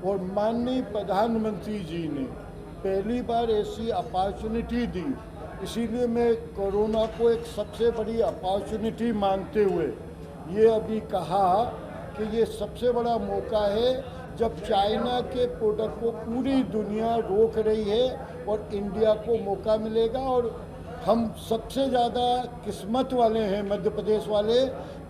[SPEAKER 17] और माननीय प्रधानमंत्री जी ने पहली बार ऐसी अपॉर्चुनिटी दी। इसीलिए मैं कोरोना को एक सबसे बड़ी अपॉर्चुनिटी मानते हुए ये अभी कहा कि ये सबसे बड़ा मौका है जब चाइना के प्रोडक्ट को पूरी दुनिया रोक रही है और इंडिया को मौका मिलेगा। और हम सबसे ज़्यादा किस्मत वाले हैं मध्य प्रदेश वाले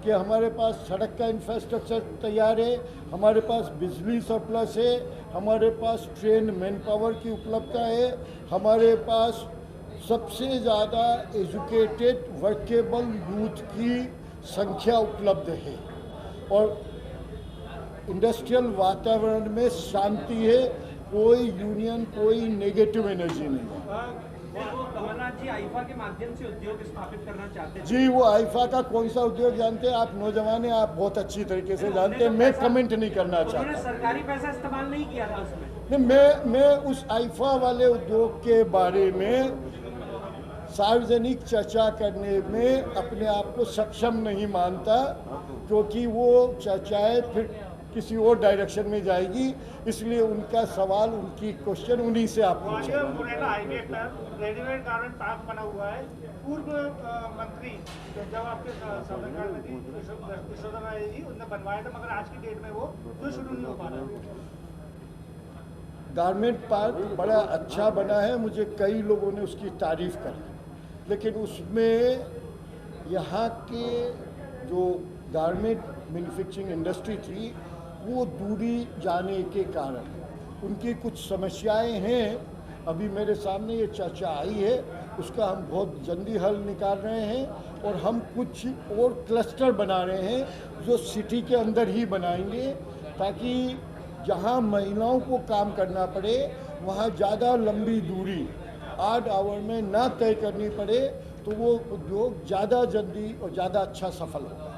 [SPEAKER 17] कि हमारे पास सड़क का इंफ्रास्ट्रक्चर तैयार है, हमारे पास बिजली सरप्लस है, हमारे पास ट्रेन मैन पावर की उपलब्धता है, हमारे पास सबसे ज़्यादा एजुकेटेड वर्केबल यूथ की संख्या उपलब्ध है और इंडस्ट्रियल वातावरण में शांति है, कोई यूनियन, कोई नेगेटिव एनर्जी नहीं है।
[SPEAKER 18] कमलनाथ जी आईफा के माध्यम से उद्योग स्थापित करना चाहते हैं।
[SPEAKER 17] जी, वो आईफा का कौन सा उद्योग जानते हैं आप? नौजवान हैं, आप बहुत अच्छी तरीके से जानते हैं, मैं कमेंट नहीं करना चाहता।
[SPEAKER 18] उन्होंने सरकारी पैसा इस्तेमाल नहीं किया था उसमें।
[SPEAKER 17] नहीं, मैं उस आईफा वाले उद्योग के बारे में सार्वजनिक चर्चा करने में अपने आप को सक्षम नहीं मानता, क्योंकि वो चर्चाएं फिर किसी और डायरेक्शन में जाएगी, इसलिए उनका सवाल, उनकी क्वेश्चन उन्हीं से आप पूछें।
[SPEAKER 18] मुरैना हाईवे पर रेडीमेड गारमेंट पार्क बना हुआ है, पूर्व मंत्री जब आपके सरकार में थी यशोदा जी, उन्होंने बनवाया था, मगर आज की डेट में वो क्यों शुरू नहीं हो पा रहा?
[SPEAKER 17] गारमेंट पार्क बड़ा अच्छा बना है, मुझे कई लोगों ने उसकी तारीफ करी, लेकिन उसमें यहाँ के जो गारमेंट मैन्युफैक्चरिंग इंडस्ट्री थी वो दूरी जाने के कारण उनकी कुछ समस्याएं हैं। अभी मेरे सामने ये चर्चा आई है, उसका हम बहुत जल्दी हल निकाल रहे हैं और हम कुछ और क्लस्टर बना रहे हैं जो सिटी के अंदर ही बनाएंगे, ताकि जहां महिलाओं को काम करना पड़े वहां ज़्यादा लंबी दूरी 8 आवर में ना तय करनी पड़े, तो वो उद्योग ज़्यादा जल्दी और ज़्यादा अच्छा सफल होगा।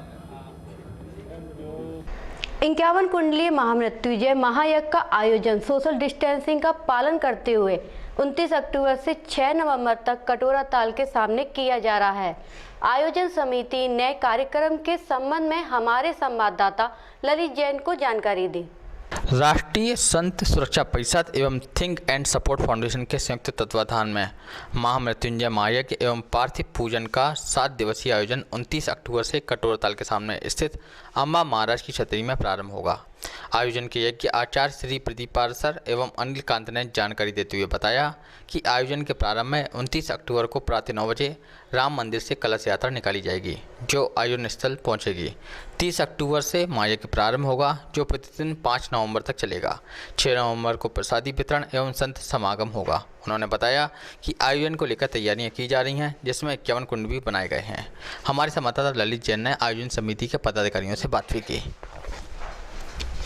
[SPEAKER 1] 51 कुंडलीय महामृत्युंजय महायज्ञ का आयोजन सोशल डिस्टेंसिंग का पालन करते हुए 29 अक्टूबर से 6 नवंबर तक कटोरा ताल के सामने किया जा रहा है। आयोजन समिति ने कार्यक्रम के संबंध में हमारे संवाददाता ललित जैन को जानकारी दी।
[SPEAKER 5] राष्ट्रीय संत सुरक्षा परिषद एवं थिंक एंड सपोर्ट फाउंडेशन के संयुक्त तत्वाधान में महामृत्युंजय महायज्ञ एवं पार्थिव पूजन का 7 दिवसीय आयोजन 29 अक्टूबर से कटोरा ताल के सामने स्थित अम्बा महाराज की छतरी में प्रारंभ होगा। आयोजन के यज्ञ आचार्य श्री प्रदीप पारसर एवं अनिल कांत ने जानकारी देते हुए बताया कि आयोजन के प्रारंभ में 29 अक्टूबर को प्रातः 9 बजे राम मंदिर से कलश यात्रा निकाली जाएगी, जो आयोजन स्थल पहुंचेगी। 30 अक्टूबर से महायज्ञ प्रारंभ होगा, जो प्रतिदिन 5 नवंबर तक चलेगा। 6 नवंबर को प्रसादी वितरण एवं संत समागम होगा। उन्होंने बताया कि आयोजन को लेकर तैयारियां की जा रही हैं, जिसमें 51 कुंड भी बनाए गए हैं। हमारे संवाददाता ललित जैन ने आयोजन समिति के पदाधिकारियों से बात भी की।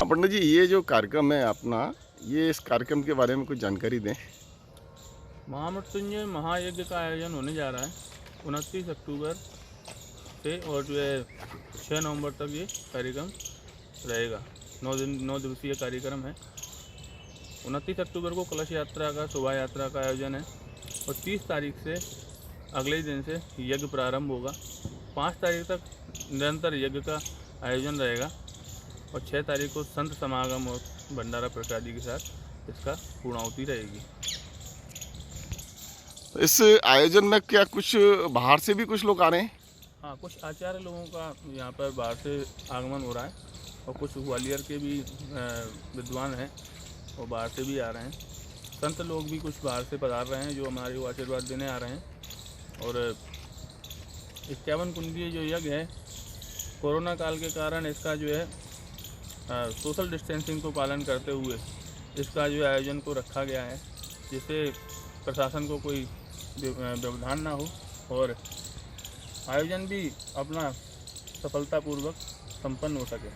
[SPEAKER 19] पंडित जी, ये जो कार्यक्रम है अपना, ये इस कार्यक्रम के बारे में कुछ जानकारी दें।
[SPEAKER 20] महामृत्युंजय महायज्ञ का आयोजन होने जा रहा है 29 अक्टूबर से, और जो है 6 नवंबर तक ये कार्यक्रम रहेगा। 9 दिवसीय कार्यक्रम है। 29 अक्टूबर को कलश यात्रा का, शोभा यात्रा का आयोजन है, और 30 तारीख से अगले दिन से यज्ञ प्रारंभ होगा। 5 तारीख तक निरंतर यज्ञ का आयोजन रहेगा, और 6 तारीख को संत समागम और भंडारा प्रसादी के साथ इसका पूर्णाहुति रहेगी।
[SPEAKER 19] इस आयोजन में क्या कुछ बाहर से भी कुछ लोग आ रहे हैं?
[SPEAKER 20] हाँ, कुछ आचार्य लोगों का यहाँ पर बाहर से आगमन हो रहा है, और कुछ ग्वालियर के भी विद्वान हैं, वो बाहर से भी आ रहे हैं। संत लोग भी कुछ बाहर से पधार रहे हैं, जो हमारे को आशीर्वाद देने आ रहे हैं। और 51 कुंडीय जो यज्ञ है, कोरोना काल के कारण इसका जो है सोशल डिस्टेंसिंग को पालन करते हुए इसका जो आयोजन को रखा गया है, जिससे प्रशासन को कोई व्यवधान ना हो, और आयोजन भी अपना सफलतापूर्वक संपन्न हो सके,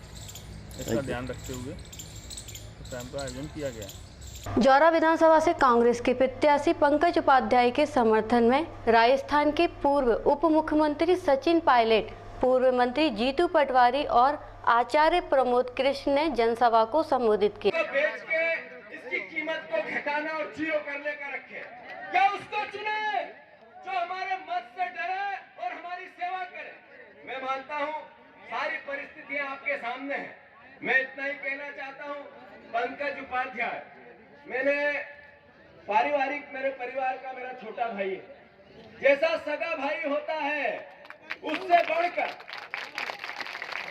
[SPEAKER 20] इसका ध्यान रखते हुए इस टाइम का आयोजन किया गया है।
[SPEAKER 1] जौरा विधानसभा से कांग्रेस के प्रत्याशी पंकज उपाध्याय के समर्थन में राजस्थान के पूर्व उप मुख्यमंत्री सचिन पायलट, पूर्व मंत्री जीतू पटवारी और आचार्य प्रमोद कृष्ण ने जनसभा को संबोधित किया।
[SPEAKER 14] बेच के इसकी कीमत को घटाना और जीरो करने का रखे, क्या उसको चुने जो हमारे मत से डरे और हमारी सेवा करे। मैं मानता हूँ सारी परिस्थितियां आपके सामने हैं। मैं इतना ही कहना चाहता हूँ, पंकज उपाध्याय मैंने पारिवारिक, मेरे परिवार का मेरा छोटा भाई है। जैसा सगा भाई होता है, उससे बढ़कर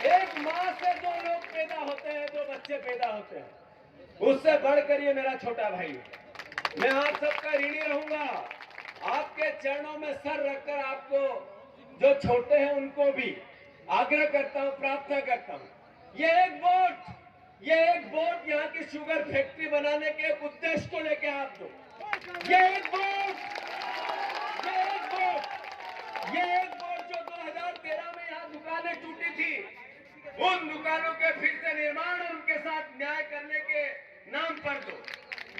[SPEAKER 14] एक माँ से 2 लोग पैदा होते हैं, 2 बच्चे पैदा होते हैं, उससे बढ़कर ये मेरा छोटा भाई है। मैं आप सबका ऋणी रहूंगा। आपके चरणों में सर रखकर आपको, जो छोटे हैं उनको भी आग्रह करता हूँ, प्रार्थना करता हूँ, ये एक वोट यहाँ की शुगर फैक्ट्री बनाने के एक उद्देश्य को लेके आप दो। ये एक वोट जो 2013 में यहाँ दुकानें टूटी थी, उन दुकानों के फिर से निर्माण, उनके साथ न्याय करने के नाम पर दो।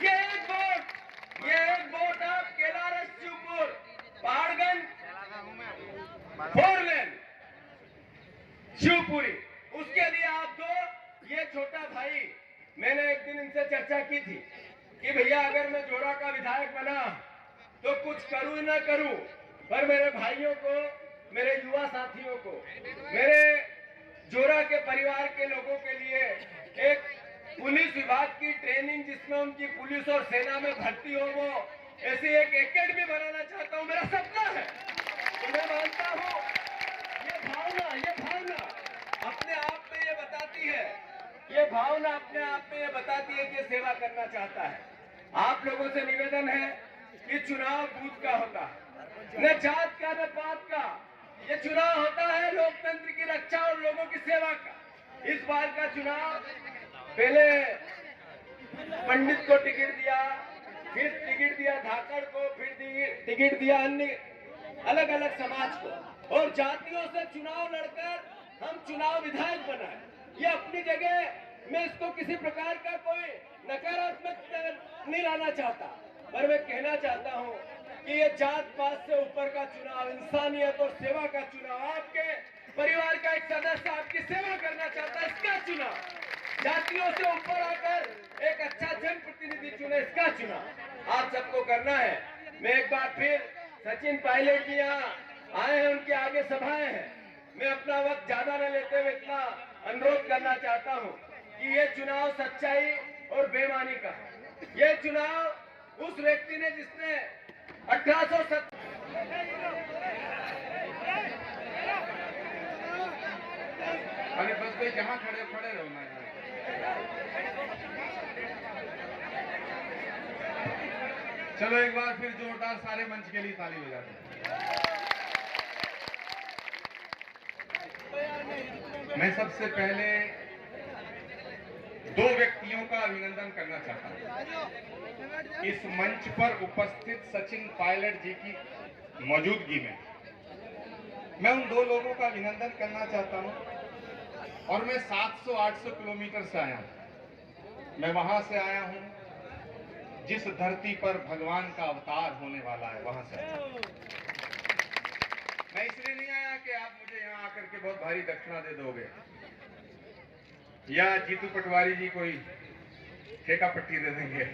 [SPEAKER 14] ये एक वोट आप केलारस, शिवपुर, पहाड़गंज 4 लेन शिवपुरी, उसके लिए आप दो। ये छोटा भाई, मैंने एक दिन इनसे चर्चा की थी कि भैया अगर मैं जोरा का विधायक बना तो कुछ करूं ना करूं, पर मेरे भाइयों को, मेरे युवा साथियों को, मेरे जोरा के परिवार के लोगों के लिए एक पुलिस विभाग की ट्रेनिंग, जिसमें उनकी पुलिस और सेना में भर्ती हो, वो ऐसी एक एकेडमी बनाना चाहता हूं। मेरा सपना है। तो मैं मानता हूं ये भावना अपने आप में ये बताती है, ये भावना अपने आप में ये बताती है कि सेवा करना चाहता है। आप लोगों से निवेदन है कि चुनाव बूथ का होता है, न जात का न पात का। ये चुनाव होता है लोकतंत्र की रक्षा और लोगों की सेवा का। इस बार का चुनाव, पहले पंडित को टिकट दिया, फिर टिकट दिया धाकड़ को, फिर टिकट दिया अन्य अलग अलग समाज को, और जातियों से चुनाव लड़कर हम चुनाव विधायक बनाए। ये अपनी जगह, मैं इसको किसी प्रकार का कोई नकारात्मक नहीं लाना चाहता, पर मैं कहना चाहता हूँ कि ये जात पात से ऊपर का चुनाव, इंसानियत और सेवा का चुनाव, आपके परिवार का एक सदस्य आपकी सेवा करना चाहता है, इसका चुनाव, जातियों से ऊपर आकर एक अच्छा जनप्रतिनिधि चुने, इसका चुनाव आप सबको करना है। मैं एक बार फिर सचिन पायलट जी यहाँ आए हैं, उनके आगे सभाएं हैं, मैं अपना वक्त ज्यादा न लेते हुए इतना अनुरोध करना चाहता हूँ कि ये चुनाव सच्चाई और बेईमानी का है। ये चुनाव उस व्यक्ति ने जिसने 1870
[SPEAKER 21] अरे बस भाई जहाँ खड़े रहो ना। चलो एक बार फिर जोरदार सारे मंच के लिए ताली बजाते हैं। मैं सबसे पहले दो व्यक्तियों का अभिनंदन करना चाहता हूं। इस मंच पर उपस्थित सचिन पायलट जी की मौजूदगी में मैं उन दो लोगों का अभिनंदन करना चाहता हूं। और मैं 700-800 किलोमीटर से आया हूं। मैं वहां से आया हूं जिस धरती पर भगवान का अवतार होने वाला है, वहां से। मैं इसलिए नहीं आया कि आप मुझे यहाँ आकर के बहुत भारी दक्षिणा दे दोगे या जीतू पटवारी जी कोई ठेका पट्टी दे देंगे।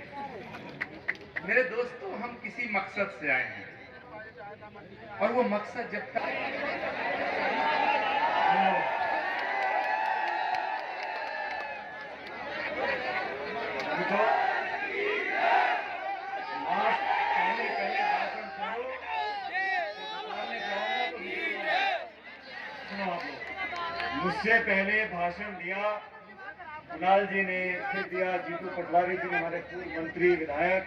[SPEAKER 21] मेरे दोस्तों, हम किसी मकसद से आए हैं और वो मकसद जब तक मुझसे पहले भाषण दिया कुणाल जी ने, फिर दिया जीतू पटवारी जी ने, हमारे पूर्व मंत्री विधायक।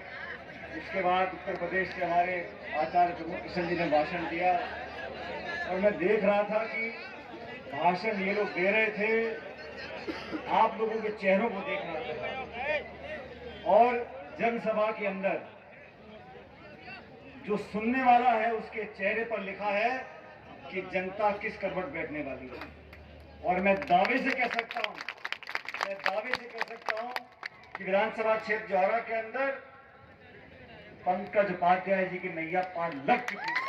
[SPEAKER 21] उसके बाद उत्तर प्रदेश के हमारे आचार्य प्रमोद किशन जी ने भाषण दिया। और मैं देख रहा था कि भाषण ये लोग दे रहे थे, आप लोगों के चेहरों को देख रहा था। और जनसभा के अंदर जो सुनने वाला है उसके चेहरे पर लिखा है कि जनता किस करवट बैठने वाली है। और मैं दावे से कह सकता हूं कि विधानसभा क्षेत्र जौहरा के अंदर पंकज उपाध्याय जी की नैया पार लग चुकी है।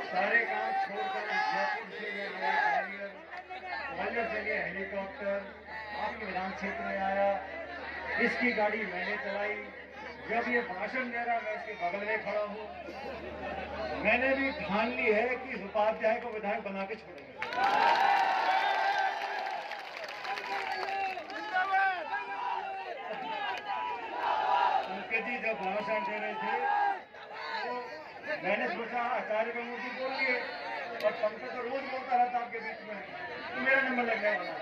[SPEAKER 21] सारे काम छोड़कर जयपुर से ग्वालियर से ये हेलीकॉप्टर आपके विधान क्षेत्र में आया। इसकी गाड़ी मैंने चलाई। जब ये भाषण दे रहा, मैं इसके बगल में खड़ा हूँ। मैंने भी ठान ली है कि इस उपाध्याय को विधायक बना के छोड़ेंगे। जी जब भाषण दे रहे थे तो मैंने सोचा आचार्य प्रमोद जी बोल दिए और पंकज तो रोज बोलता रहता आपके बीच में, तो मेरा नंबर लगने वाला।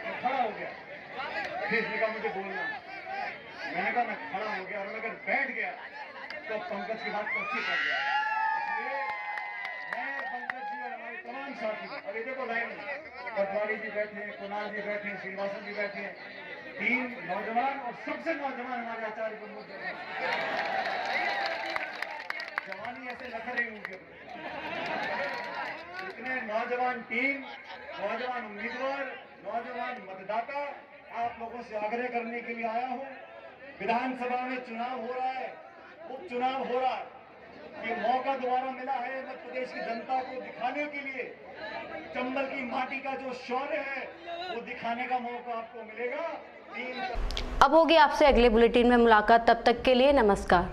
[SPEAKER 21] मैं खड़ा हो गया, फिर इसने कहा मुझे बोलना। मैंने कहा मैं खड़ा हो गया और मैं अगर बैठ गया तो पंकज की बात पक्की कर गया। इसलिए मैं पंकज जी और हमारे तमाम साथी, और ये देखो लाइन पटवारी जी बैठे हैं, कुणाल जी बैठे हैं, श्रीनिवासन जी बैठे हैं, 3 नौजवान और सबसे नौजवान हमारे आचार्य प्रमोद जी। जवानी ऐसे लग रही उनके इतने नौजवान टीम, नौजवान उम्मीदवार, नौजवान मतदाता, आप लोगों से आग्रह करने के लिए आया हूं। विधानसभा में चुनाव हो रहा है, उपचुनाव हो रहा है। ये मौका दोबारा मिला है मध्य प्रदेश की जनता को दिखाने के लिए। चंबल की माटी का जो शौर्य है वो दिखाने का मौका आपको मिलेगा।
[SPEAKER 1] अब होगी आपसे अगले बुलेटिन में मुलाकात। तब तक के लिए नमस्कार।